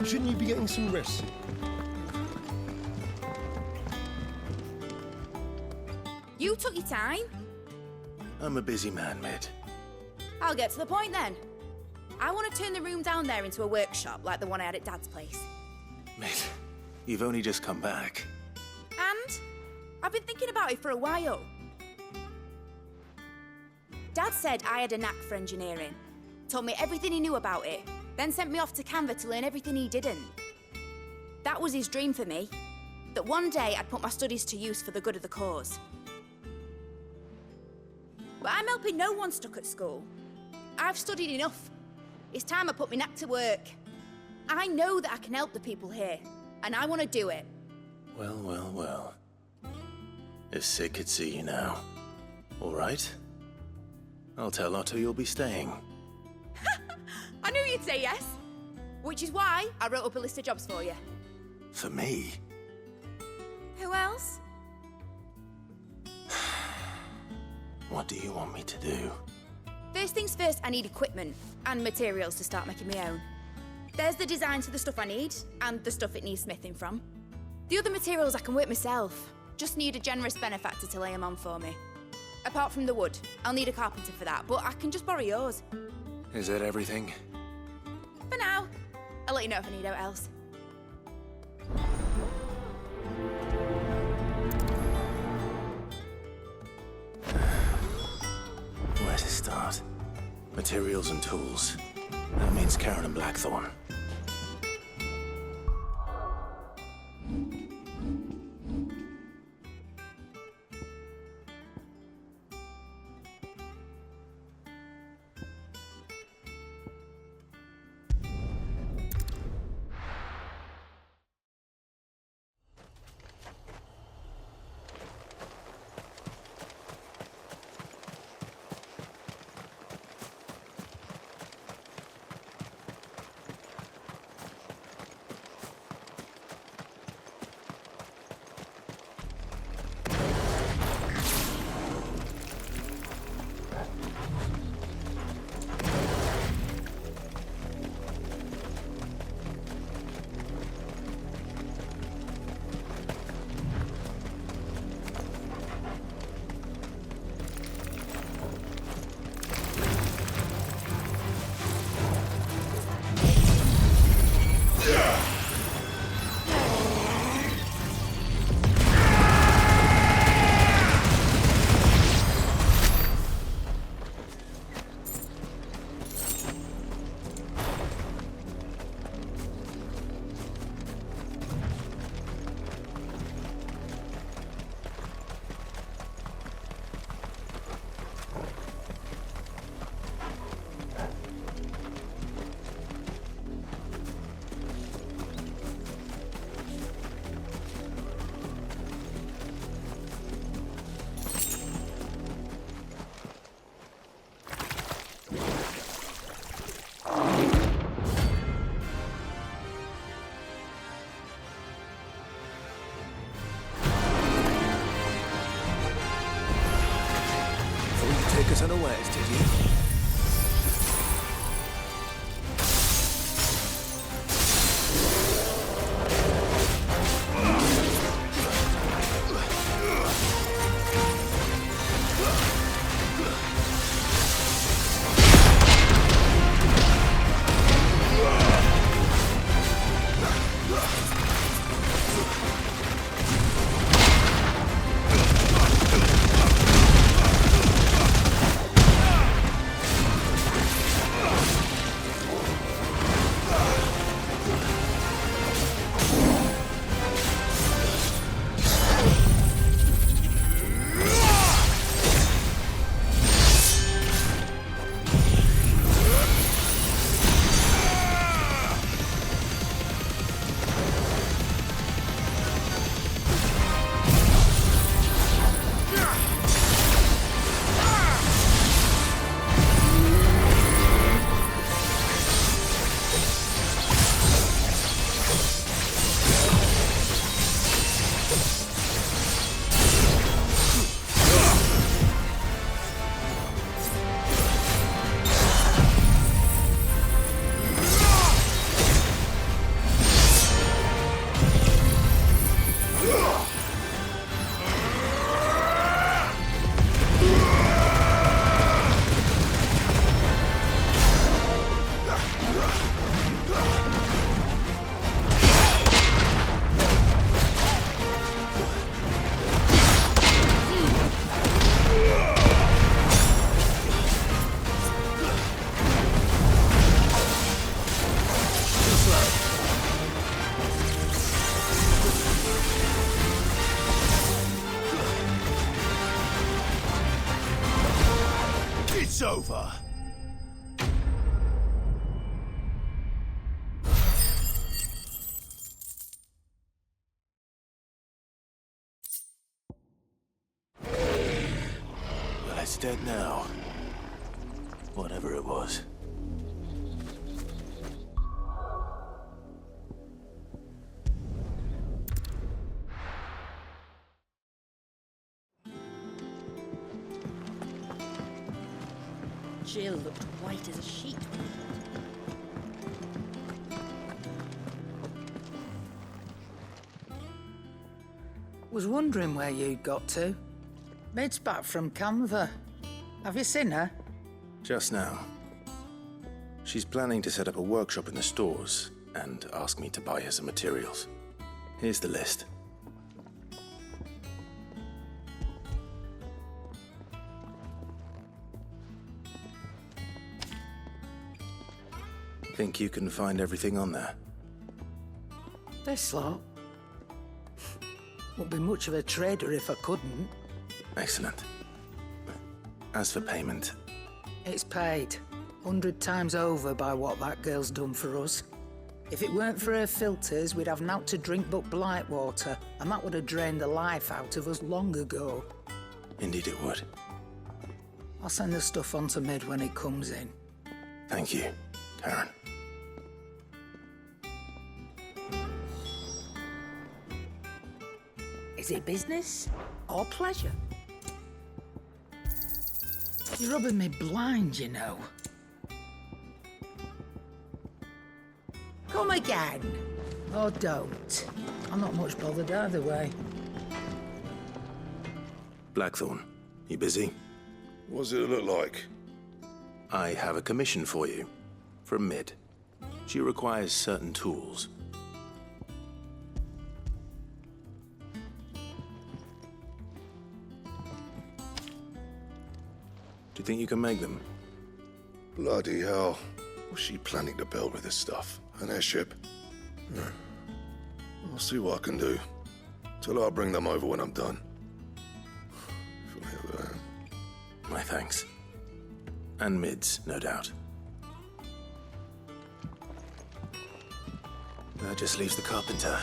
Shouldn't you be getting some rest? You took your time. I'm a busy man, Mid. I'll get to the point then. I want to turn the room down there into a workshop like the one I had at Dad's place. Mid, you've only just come back. And I've been thinking about it for a while. Dad said I had a knack for engineering, told me everything he knew about it, then sent me off to Canva to learn everything he didn't. That was his dream for me, that one day I'd put my studies to use for the good of the cause. But I'm helping no one stuck at school. I've studied enough. It's time I put my knack to work. I know that I can help the people here, and I want to do it. Well, well, well. If Sid could see you now. All right? I'll tell Otto you'll be staying. I knew you'd say yes. Which is why I wrote up a list of jobs for you. For me? Who else? What do you want me to do? First things first, I need equipment and materials to start making my own. There's the designs for the stuff I need and the stuff it needs smithing from. The other materials I can work myself. Just need a generous benefactor to lay them on for me. Apart from the wood, I'll need a carpenter for that, but I can just borrow yours. Is that everything? For now. I'll let you know if I need out else. Where to start? Materials and tools. That means Karen and Blackthorn. It's over. Well, it's dead now. Whatever it was. Jill looked white as a sheet. Was wondering where you'd got to. Mid's back from Canva. Have you seen her? Just now. She's planning to set up a workshop in the stores and ask me to buy her some materials. Here's the list. Think you can find everything on there? This lot. Wouldn't be much of a trader if I couldn't. Excellent. As for payment, It's paid 100 times over by what that girl's done for us. If it weren't for her filters, we'd have naught to drink but blight water, and that would have drained the life out of us long ago. indeed it would. I'll send the stuff on to Mid when it comes in. Thank you, Karen. Is it business or pleasure? You're rubbing me blind, you know. Come again. Or don't. I'm not much bothered either way. Blackthorn, you busy? What's it look like? I have a commission for you. From Mid. She requires certain tools. Do you think you can make them? Bloody hell. What's she planning to build with this stuff? An airship? I'll see what I can do. Tell her I'll bring them over when I'm done. My thanks. And Mid's, no doubt. That just leaves the carpenter.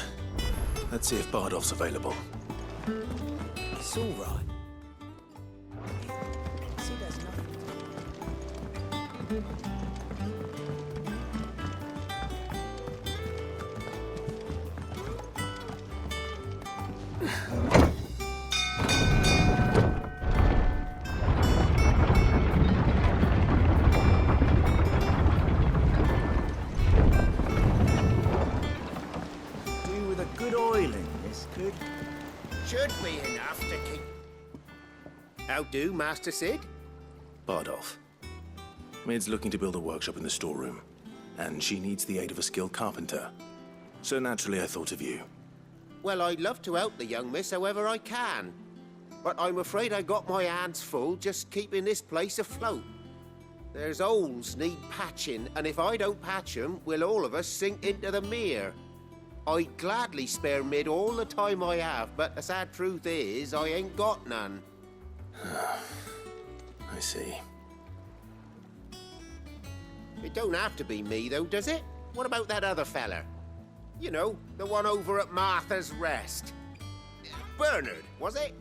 Let's see if Bardolph's available. It's all right. She does nothing. Do with a good oiling, this could. Should be enough to keep. How do, Master Sid? Bardolph. Mid's looking to build a workshop in the storeroom, and she needs the aid of a skilled carpenter. So naturally I thought of you. Well, I'd love to help the young miss however I can. But I'm afraid I got my hands full just keeping this place afloat. There's holes need patching, and if I don't patch 'em, we'll all of us sink into the mere. I'd gladly spare Mid all the time I have, but the sad truth is, I ain't got none. I see. It don't have to be me, though, does it? What about that other fella? You know, the one over at Martha's Rest. Bernard, was it?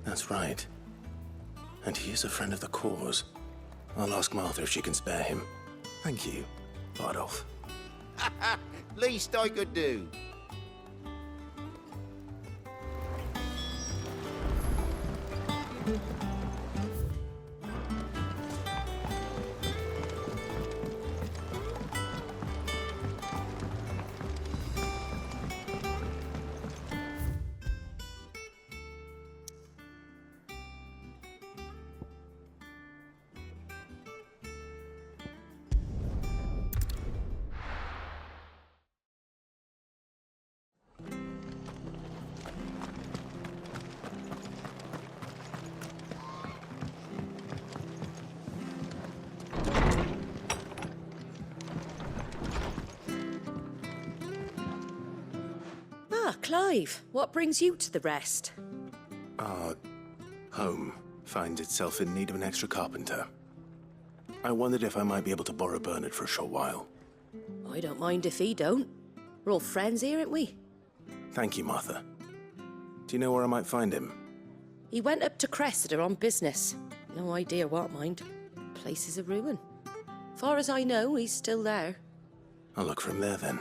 That's right. And he is a friend of the cause. I'll ask Martha if she can spare him. Thank you, Bardolph. Least I could do. Ah, Clive, what brings you to the rest? Our home finds itself in need of an extra carpenter. I wondered if I might be able to borrow Bernard for a short while. I don't mind if he don't. We're all friends here, aren't we? Thank you, Martha. Do you know where I might find him? He went up to Cressida on business. No idea what, mind. Place is a ruin. Far as I know, he's still there. I'll look for him there then.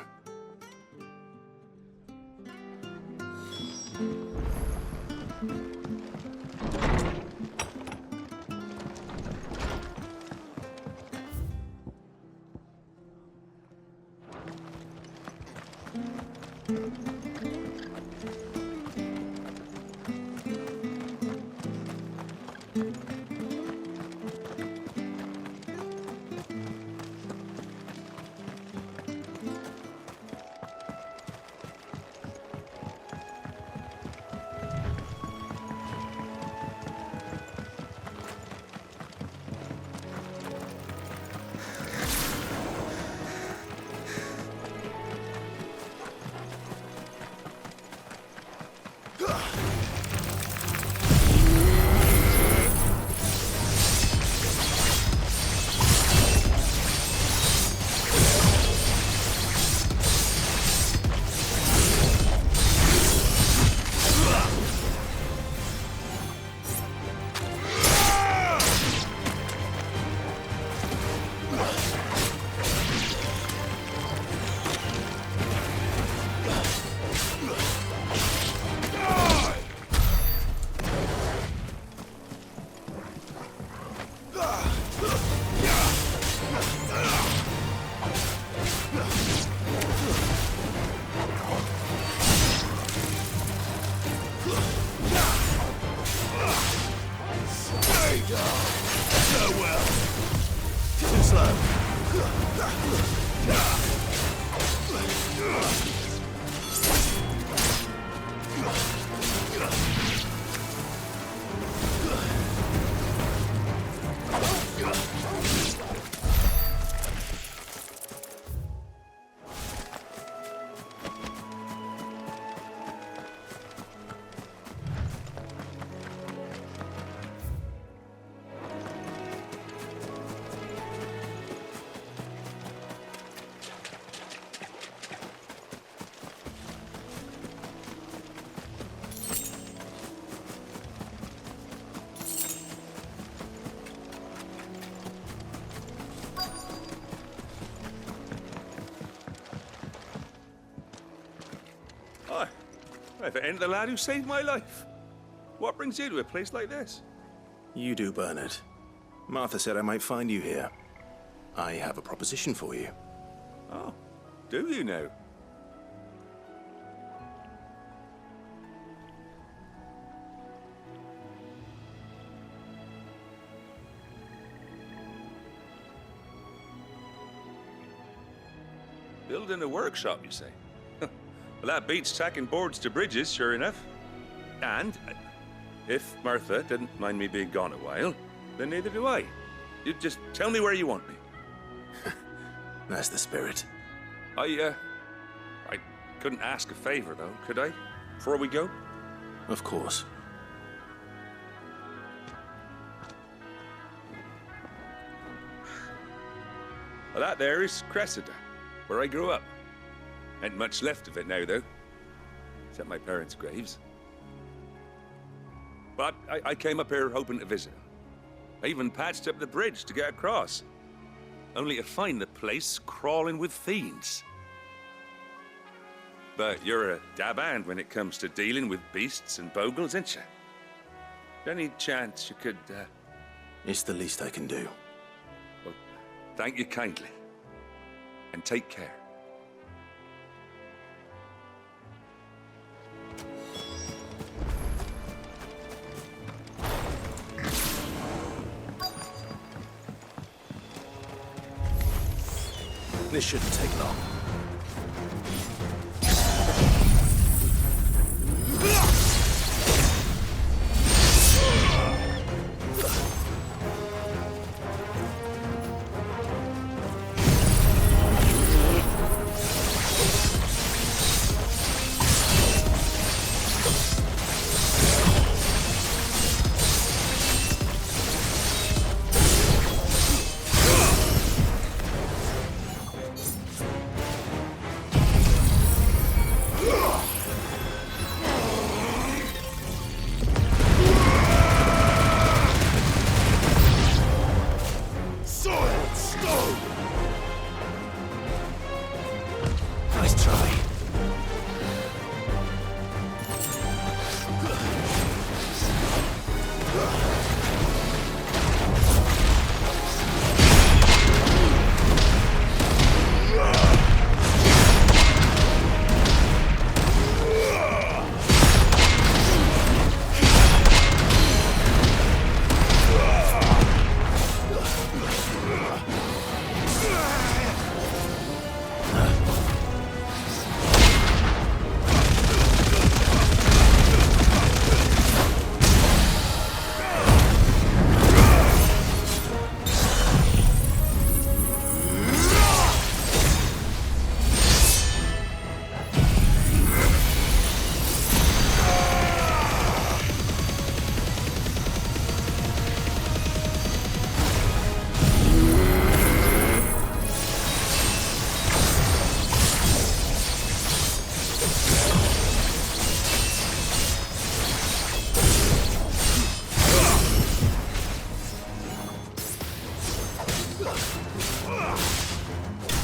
If it ain't the lad who saved my life. What brings you to a place like this? You do, Bernard. Martha said I might find you here. I have a proposition for you. Oh, do you now? Building a workshop, you say? Well, that beats tacking boards to bridges, sure enough. And if Martha didn't mind me being gone a while, then neither do I. You just tell me where you want me. That's the spirit. I couldn't ask a favor, though, could I? Before we go? Of course. Well, that there is Cressida, where I grew up. Ain't much left of it now, though. Except my parents' graves. But I came up here hoping to visit them. I even patched up the bridge to get across. Only to find the place crawling with fiends. But you're a dab hand when it comes to dealing with beasts and bogles, ain't you? Any chance you could, It's the least I can do. Well, thank you kindly. And take care. This shouldn't take long.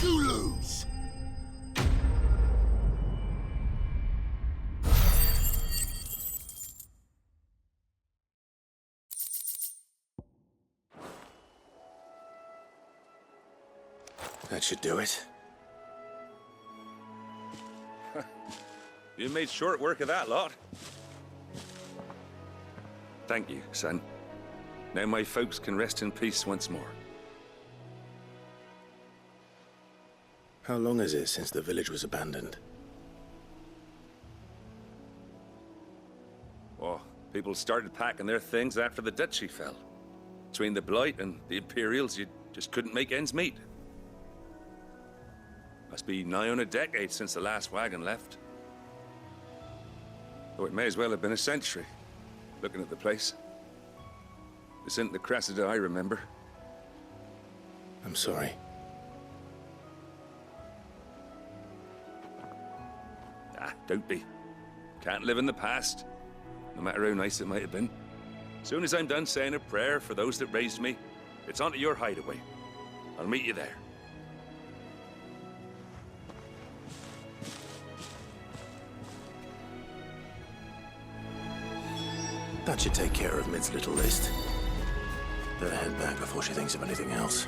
You lose. That should do it. You made short work of that lot. Thank you, son. Now my folks can rest in peace once more. How long is it since the village was abandoned? Oh, people started packing their things after the duchy fell. Between the Blight and the Imperials, you just couldn't make ends meet. Must be nigh on a decade since the last wagon left. Though it may as well have been a century, looking at the place. This isn't the Cressida I remember. I'm sorry. Ah, don't be. Can't live in the past, no matter how nice it might have been. Soon as I'm done saying a prayer for those that raised me, it's on to your hideaway. I'll meet you there. That should take care of Mid's little list. Better head back before she thinks of anything else.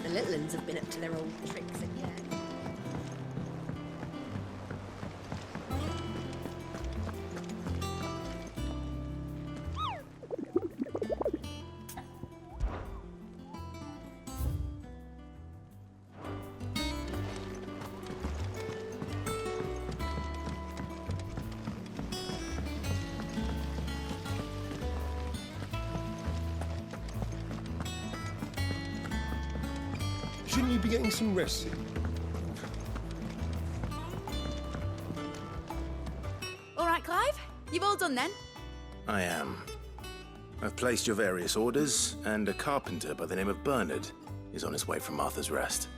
The little uns have been up to their old tricks again. Shouldn't you be getting some rest soon? All right, Clive. You've all done then? I am. I've placed your various orders, and a carpenter by the name of Bernard is on his way from Martha's Rest.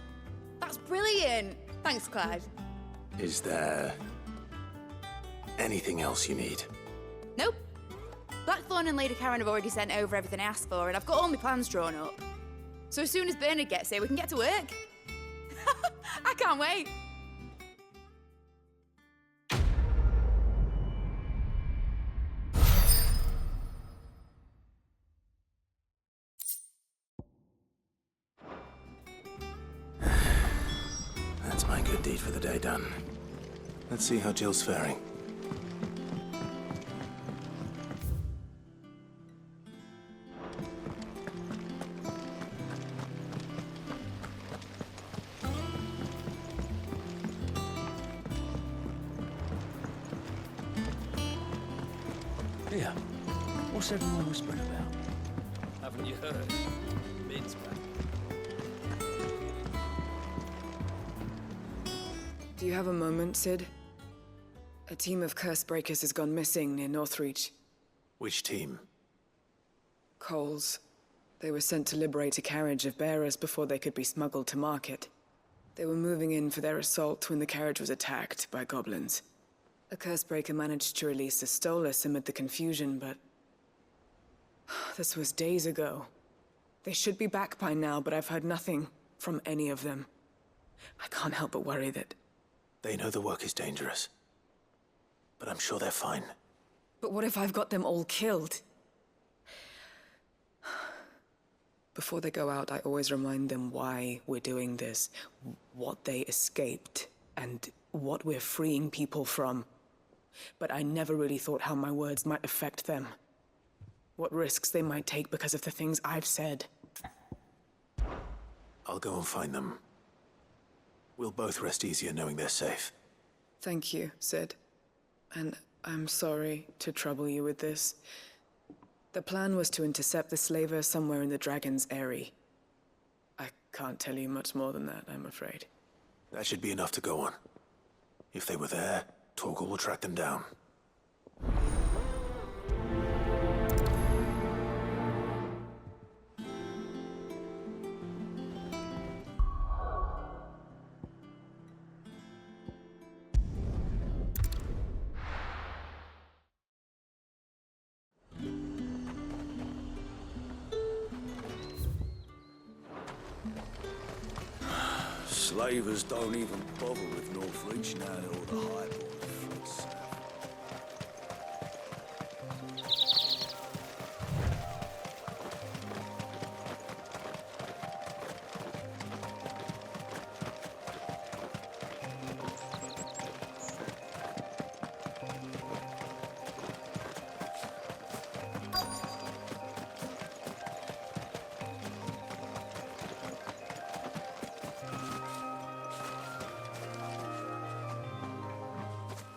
That's brilliant. Thanks, Clive. Is there anything else you need? Nope. Blackthorn and Lady Karen have already sent over everything I asked for, and I've got all my plans drawn up. So as soon as Bernard gets here, we can get to work. I can't wait. That's my good deed for the day done. Let's see how Jill's faring. Here, what's everyone whispering about? Haven't you heard? Mid's back. Do you have a moment, Sid? A team of curse breakers has gone missing near Northreach. Which team? Coles. They were sent to liberate a carriage of bearers before they could be smuggled to market. They were moving in for their assault when the carriage was attacked by goblins. A Cursebreaker managed to release a Stolas amid the confusion, but... this was days ago. They should be back by now, but I've heard nothing from any of them. I can't help but worry that... They know the work is dangerous. But I'm sure they're fine. But what if I've got them all killed? Before they go out, I always remind them why we're doing this, what they escaped, and what we're freeing people from. But I never really thought how my words might affect them. What risks they might take because of the things I've said. I'll go and find them. We'll both rest easier knowing they're safe. Thank you, Sid. And I'm sorry to trouble you with this. The plan was to intercept the slaver somewhere in the Dragon's Eyrie. I can't tell you much more than that, I'm afraid. That should be enough to go on. If they were there, Torgal will track them down. Slavers don't even bother with Northreach now that all the highborn fled south.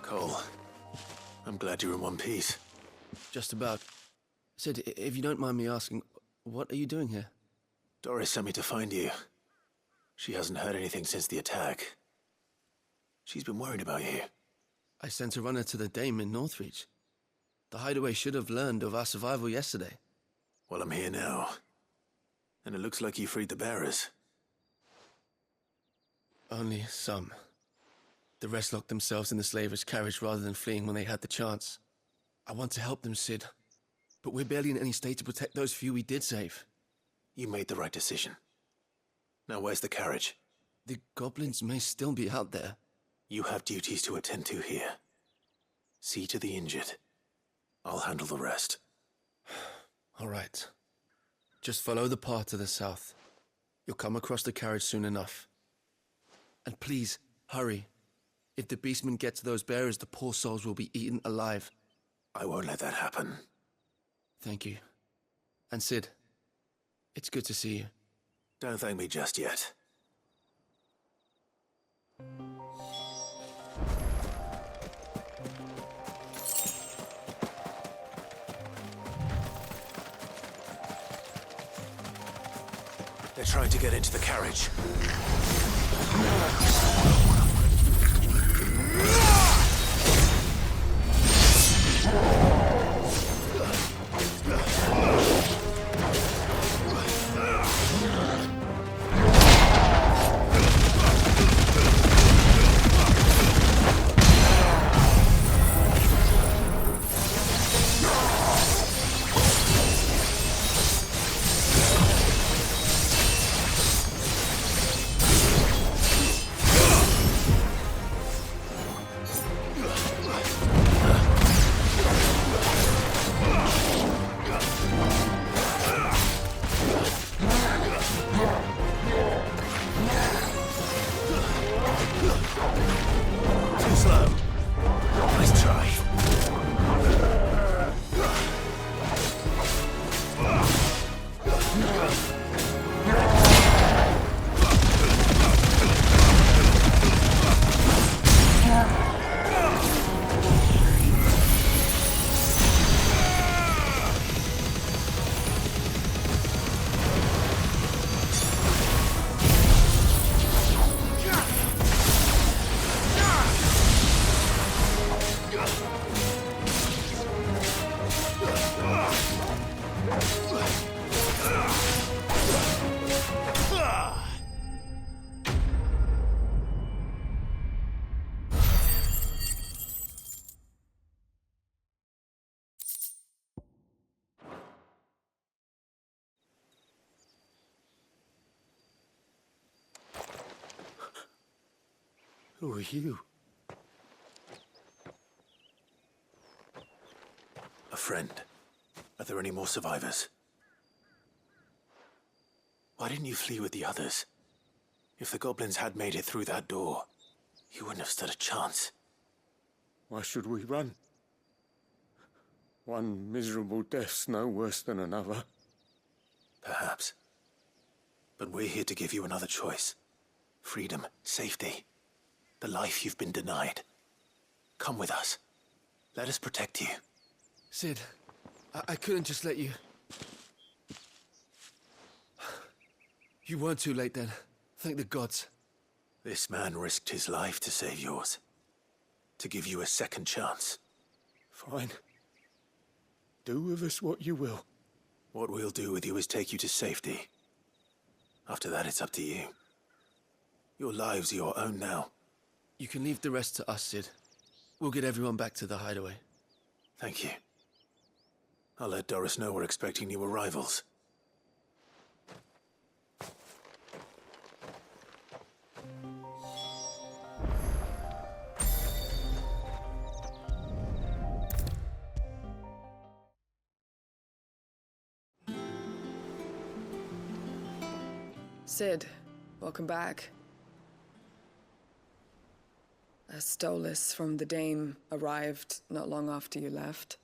Cole, I'm glad you're in one piece. Just about. Sid, if you don't mind me asking, what are you doing here? Doris sent me to find you. She hasn't heard anything since the attack. She's been worried about you. I sent a runner to the Dame in Northreach. The hideaway should have learned of our survival yesterday. Well, I'm here now. And it looks like you freed the bearers. Only some. The rest locked themselves in the slaver's carriage rather than fleeing when they had the chance. I want to help them, Sid. But we're barely in any state to protect those few we did save. You made the right decision. Now where's the carriage? The goblins may still be out there. You have duties to attend to here. See to the injured. I'll handle the rest. All right. Just follow the path to the south. You'll come across the carriage soon enough. And please, hurry. If the beastmen get to those bearers, the poor souls will be eaten alive. I won't let that happen. Thank you. And Sid, it's good to see you. Don't thank me just yet. They're trying to get into the carriage. Too slow. Nice try. Who are you? A friend. Are there any more survivors? Why didn't you flee with the others? If the goblins had made it through that door, you wouldn't have stood a chance. Why should we run? One miserable death's no worse than another. Perhaps. But we're here to give you another choice. Freedom, safety, the life you've been denied. Come with us. Let us protect you. Sid, I couldn't just let you... You weren't too late then. Thank the gods. This man risked his life to save yours. To give you a second chance. Fine. Do with us what you will. What we'll do with you is take you to safety. After that, it's up to you. Your lives are your own now. You can leave the rest to us, Sid. We'll get everyone back to the hideaway. Thank you. I'll let Doris know we're expecting new arrivals. Sid, welcome back. A Stolas from the Dame arrived not long after you left.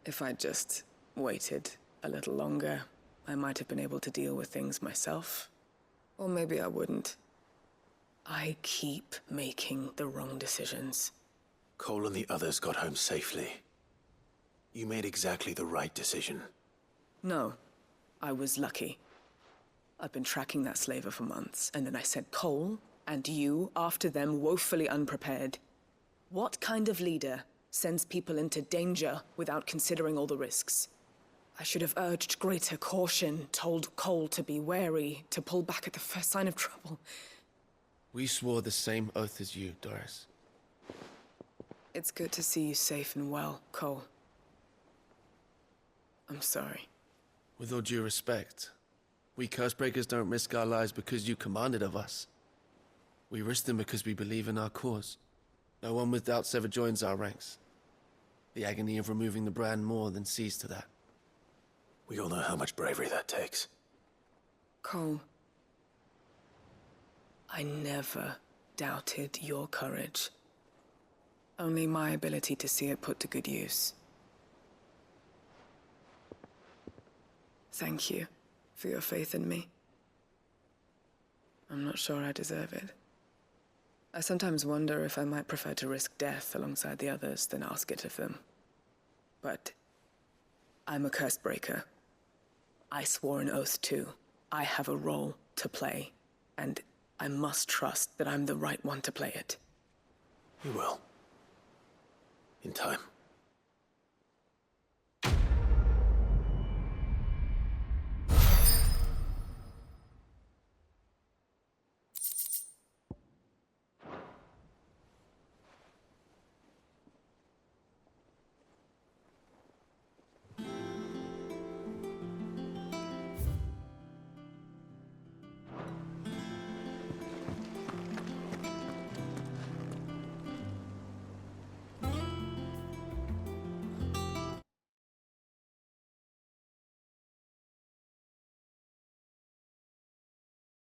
If I'd just waited a little longer, I might have been able to deal with things myself. Or maybe I wouldn't. I keep making the wrong decisions. Cole and the others got home safely. You made exactly the right decision. No, I was lucky. I've been tracking that slaver for months, and then I sent Cole and you after them woefully unprepared. What kind of leader sends people into danger without considering all the risks? I should have urged greater caution, told Cole to be wary, to pull back at the first sign of trouble. We swore the same oath as you, Doris. It's good to see you safe and well, Cole. I'm sorry. With all due respect, we Cursebreakers don't risk our lives because you commanded of us. We risk them because we believe in our cause. No one with doubts ever joins our ranks. The agony of removing the brand more than sees to that. We all know how much bravery that takes. Cole, I never doubted your courage. Only my ability to see it put to good use. Thank you for your faith in me. I'm not sure I deserve it. I sometimes wonder if I might prefer to risk death alongside the others than ask it of them. But I'm a Cursebreaker. I swore an oath too. I have a role to play, and I must trust that I'm the right one to play it. You will. In time.